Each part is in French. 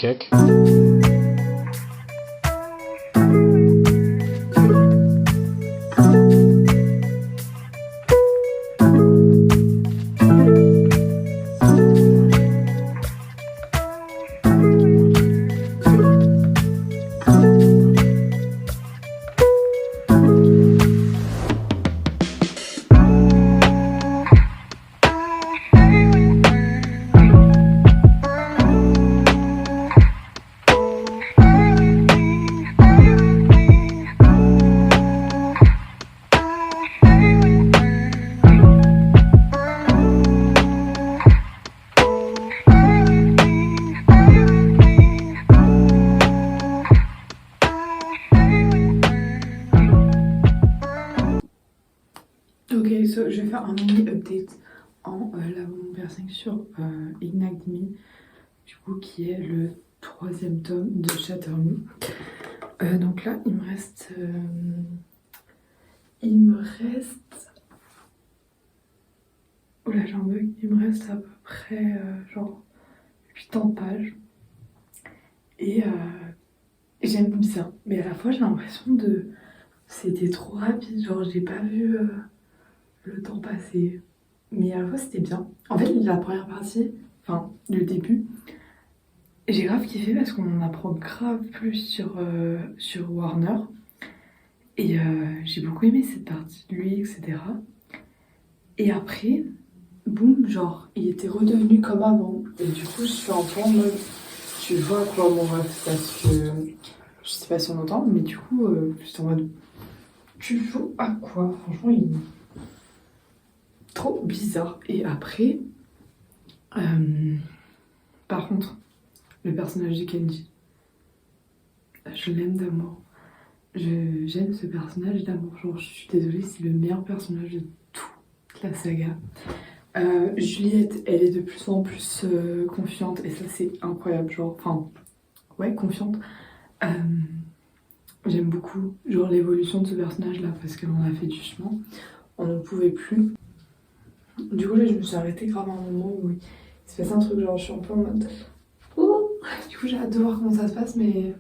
cake. Ok, so, je vais faire un mini update en lavant mon piercing sur Ignite Me, du coup qui est le 3e tome de Shatter Me. Donc là il me reste, oh là j'ai un bug, il me reste à peu près genre 80 pages et j'aime bien, mais à la fois j'ai l'impression de, c'était trop rapide, genre j'ai pas vu le temps passer. Mais à la fois c'était bien. En fait la première partie, enfin le début, j'ai grave kiffé parce qu'on en apprend grave plus sur Warner. Et j'ai beaucoup aimé cette partie de lui, etc. Et après, boum, genre il était redevenu comme avant. Et du coup je suis un peu en mode, tu vois à quoi mon ref, parce que je sais pas si on entend, mais du coup j'étais en mode, tu joues à quoi? Franchement il est trop bizarre. Et après, par contre, le personnage de Kenji, je l'aime d'amour. J'aime ce personnage d'amour. Genre, je suis désolée, c'est le meilleur personnage de toute la saga. Juliette, elle est de plus en plus confiante et ça, c'est incroyable. Genre, enfin, ouais, confiante. J'aime beaucoup, genre, l'évolution de ce personnage-là parce qu'elle en a fait du chemin. On ne pouvait plus. Du coup, là, je me suis arrêtée grave à un moment où il se passe un truc, genre, je suis un peu en mode. Oh, du coup, j'ai hâte de voir comment ça se passe, mais.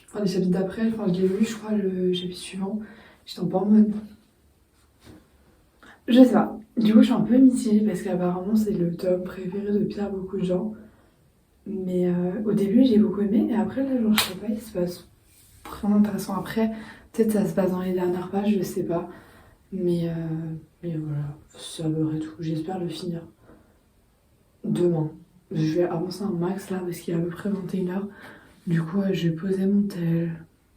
Enfin, les chapitres d'après, enfin, je l'ai lu, je crois, le chapitre suivant. J'étais un peu en mode. Je sais pas. Du coup, je suis un peu mitigée parce qu'apparemment, c'est le tome préféré de Pierre, beaucoup de gens. Mais au début, j'ai beaucoup aimé. Et après, là, genre, je sais pas, il se passe vraiment intéressant. Après, peut-être ça se passe dans les dernières pages, je sais pas. Mais voilà, c'est à peu près tout. J'espère le finir demain. Je vais avancer un max là parce qu'il est à peu près 21h. Du coup, je vais poser mon tel.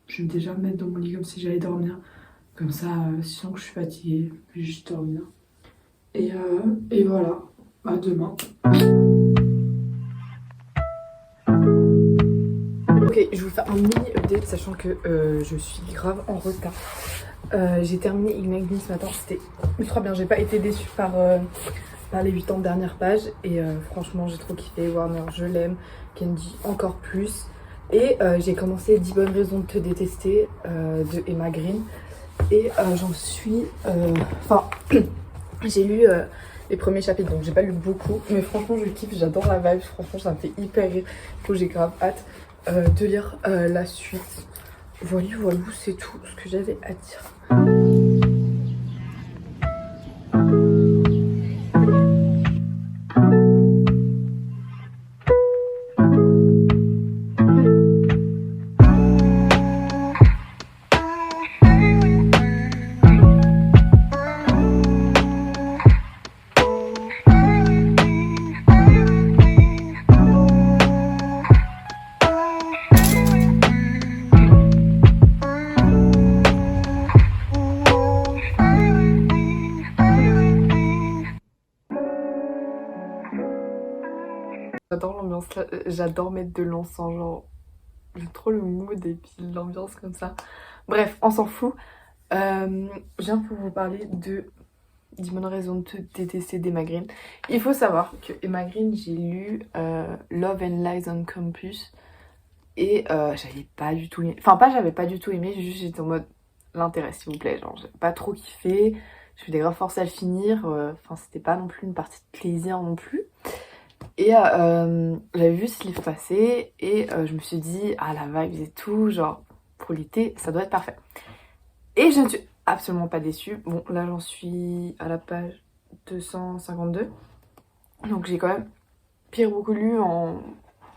Je vais déjà me mettre dans mon lit comme si j'allais dormir. Comme ça, si je sens que je suis fatiguée, je vais juste dormir. Et voilà, à demain. Ok, je vous fais un mini update sachant que je suis grave en retard. J'ai terminé Ignite Me ce matin, c'était ultra bien. J'ai pas été déçue par les 80 dernières pages. Et franchement, j'ai trop kiffé. Warner, je l'aime. Kenji, encore plus. Et j'ai commencé 10 bonnes raisons de te détester de Emma Green. Et j'en suis. Enfin, j'ai lu les premiers chapitres, donc j'ai pas lu beaucoup. Mais franchement, je kiffe, j'adore la vibe. Franchement, ça me fait hyper rire. Du coup, j'ai grave hâte de lire la suite. Voilà, c'est tout ce que j'avais à dire. J'adore l'ambiance là, j'adore mettre de l'encens, genre j'aime trop le mood et puis l'ambiance comme ça. Bref, on s'en fout. Je viens pour vous parler de 10 bonnes raisons de te détester d'Emma Green. Il faut savoir que Emma Green, j'ai lu Love and Lies on Campus et j'avais pas du tout aimé. Enfin, pas j'avais pas du tout aimé, juste j'étais en mode l'intérêt s'il vous plaît. Genre, j'ai pas trop kiffé. Je suis grave forcée à le finir. Enfin, c'était pas non plus une partie de plaisir non plus. Et j'avais vu ce livre passer et je me suis dit, ah la vibe et tout, genre pour l'été, ça doit être parfait. Et je ne suis absolument pas déçue. Bon, là j'en suis à la page 252. Donc j'ai quand même pire beaucoup lu en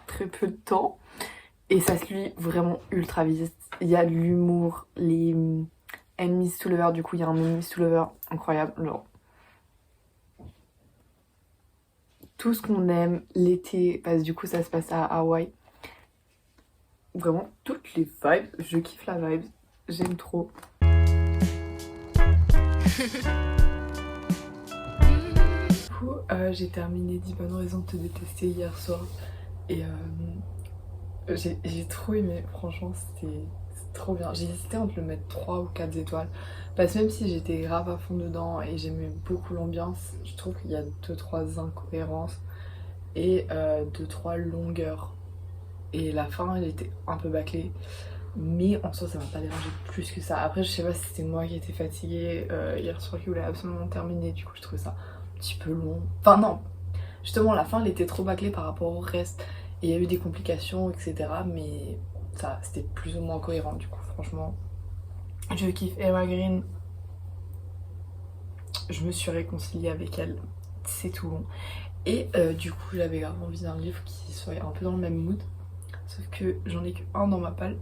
très peu de temps. Et ça se lit vraiment ultra vite. Il y a de l'humour, les enemies to lover, du coup il y a un enemies to lover incroyable. Genre tout ce qu'on aime l'été, parce que du coup ça se passe à Hawaï. Vraiment toutes les vibes, je kiffe la vibe, j'aime trop. Du coup, j'ai terminé 10 bonnes raisons de te détester hier soir et j'ai trop aimé, franchement c'était trop bien. J'ai hésité entre le mettre 3 ou 4 étoiles parce que même si j'étais grave à fond dedans et j'aimais beaucoup l'ambiance, je trouve qu'il y a 2-3 incohérences et 2-3 longueurs. Et la fin elle était un peu bâclée. Mais en soi ça m'a pas dérangé plus que ça. Après je sais pas si c'était moi qui étais fatiguée hier soir qui voulait absolument terminer. Du coup je trouvais ça un petit peu long. Enfin non, justement la fin elle était trop bâclée par rapport au reste. Et il y a eu des complications etc. Mais ça c'était plus ou moins cohérent du coup franchement. Je kiffe Emma Green. Je me suis réconciliée avec elle. C'est tout bon. Et du coup j'avais grave envie d'un livre qui soit un peu dans le même mood. Sauf que j'en ai qu'un dans ma palle.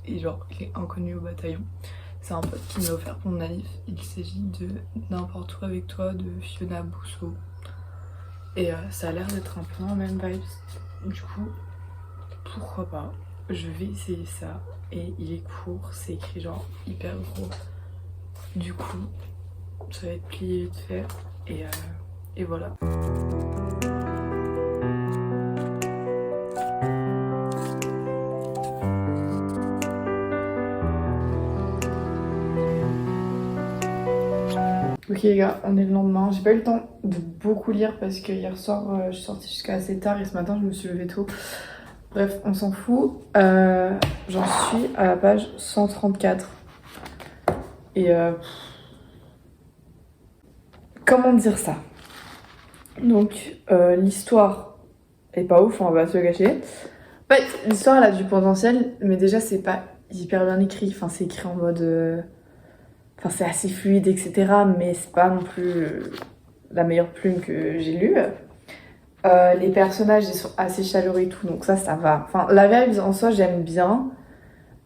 Et genre il est inconnu au bataillon. C'est un pote qui m'a offert pour mon anniv. Il s'agit de N'importe où avec toi de Fiona Bousseau. Et ça a l'air d'être un peu dans la même vibe. Du coup, pourquoi pas. Je vais essayer ça. Et il est court, c'est écrit genre hyper gros. Du coup, ça va être plié vite fait. Et voilà. Ok les gars, on est le lendemain. J'ai pas eu le temps de beaucoup lire parce que hier soir je suis sortie jusqu'à assez tard et ce matin je me suis levée tôt. Bref, on s'en fout. J'en suis à la page 134. Et comment dire ça? Donc l'histoire est pas ouf, on va pas se le cacher. En fait, l'histoire elle a du potentiel, mais déjà c'est pas hyper bien écrit. Enfin, c'est écrit en mode. Enfin, c'est assez fluide, etc. Mais c'est pas non plus la meilleure plume que j'ai lue. Les personnages ils sont assez chaleureux et tout, donc ça va. Enfin, la vibe en soi, j'aime bien.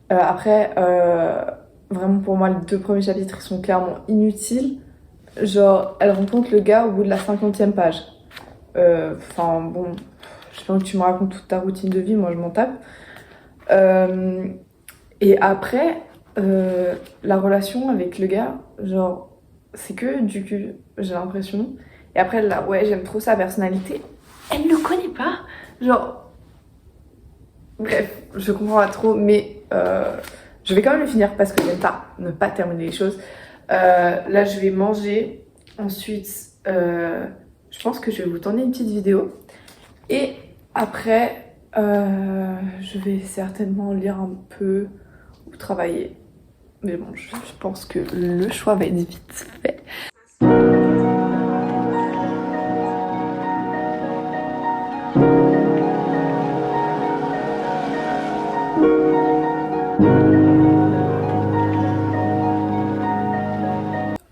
Après, vraiment pour moi, les 2 premiers chapitres ils sont clairement inutiles. Genre, elle rencontre le gars au bout de la 50e page. Enfin, bon, je sais pas que tu me racontes toute ta routine de vie, moi je m'en tape. Et après, la relation avec le gars, genre, c'est que du cul, j'ai l'impression. Et après, là, ouais, j'aime trop sa personnalité. Elle le connaît pas. Genre, bref, je comprends pas trop, mais je vais quand même le finir parce que j'aime pas ne pas terminer les choses. Là, je vais manger. Ensuite, je pense que je vais vous tourner une petite vidéo. Et après, je vais certainement lire un peu ou travailler. Mais bon, je pense que le choix va être vite fait.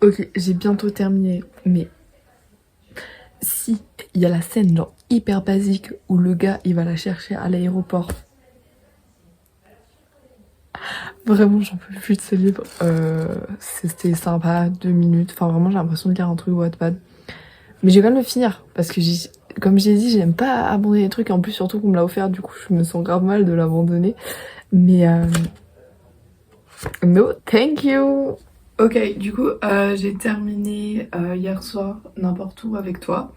Ok, j'ai bientôt terminé, mais si il y a la scène genre hyper basique où le gars il va la chercher à l'aéroport. Vraiment, j'en peux plus de ce livre. C'était sympa, 2 minutes. Enfin, vraiment, j'ai l'impression de lire un truc Wattpad. Mais j'ai quand même le finir parce que comme j'ai dit, j'aime pas abandonner les trucs. En plus, surtout qu'on me l'a offert, du coup, je me sens grave mal de l'abandonner. Mais no, thank you. Ok, du coup, j'ai terminé hier soir N'importe où avec toi.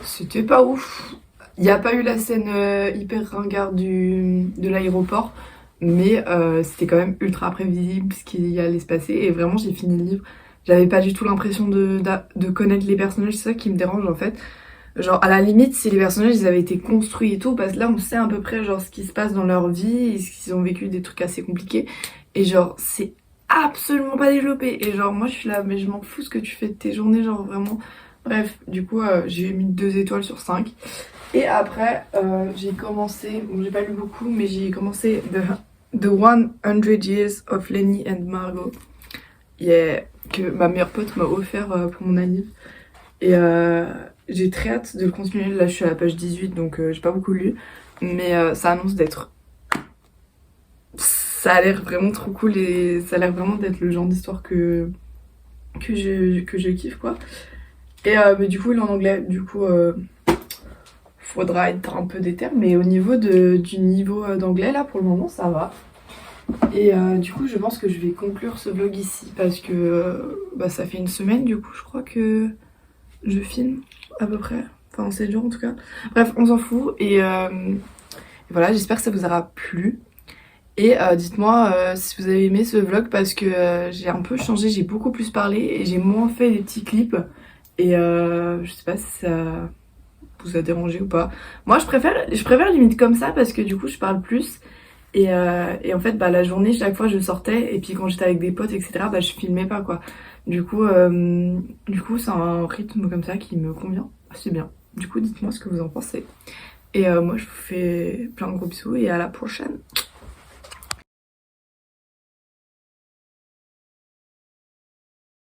C'était pas ouf. Il n'y a pas eu la scène hyper ringarde de l'aéroport, mais c'était quand même ultra prévisible ce qui allait se passer. Et vraiment, j'ai fini le livre. J'avais pas du tout l'impression de connaître les personnages, c'est ça qui me dérange en fait. Genre, à la limite, si les personnages ils avaient été construits et tout, parce que là, on sait à peu près genre ce qui se passe dans leur vie, et ce qu'ils ont vécu des trucs assez compliqués. Et genre, c'est absolument pas développé. Et genre, moi, je suis là, mais je m'en fous ce que tu fais de tes journées, genre vraiment. Bref, du coup, j'ai mis 2 étoiles sur 5. Et après, j'ai commencé, bon, j'ai pas lu beaucoup, mais j'ai commencé The 100 Years of Lenny and Margot. Yeah, que ma meilleure pote m'a offert pour mon anniv. Et j'ai très hâte de le continuer. Là, je suis à la page 18, donc j'ai pas beaucoup lu. Mais ça annonce d'être. Ça a l'air vraiment trop cool et ça a l'air vraiment d'être le genre d'histoire que je kiffe, quoi. Et mais du coup, il est en anglais. Du coup, faudra être un peu déter. Mais au niveau du niveau d'anglais, là, pour le moment, ça va. Et du coup, je pense que je vais conclure ce vlog ici parce que bah, ça fait une semaine, du coup, je crois que je filme à peu près. Enfin, 7 jours en tout cas. Bref, on s'en fout. Et voilà, j'espère que ça vous aura plu. Et dites-moi si vous avez aimé ce vlog parce que j'ai un peu changé, j'ai beaucoup plus parlé et j'ai moins fait des petits clips. Et je sais pas si ça vous a dérangé ou pas. Moi, je préfère limite comme ça parce que du coup, je parle plus. Et en fait, bah, la journée, chaque fois, je sortais. Et puis quand j'étais avec des potes, etc., bah, je filmais pas, quoi. Du coup, c'est un rythme comme ça qui me convient assez bien. Du coup, dites-moi ce que vous en pensez. Et moi, je vous fais plein de gros bisous et à la prochaine.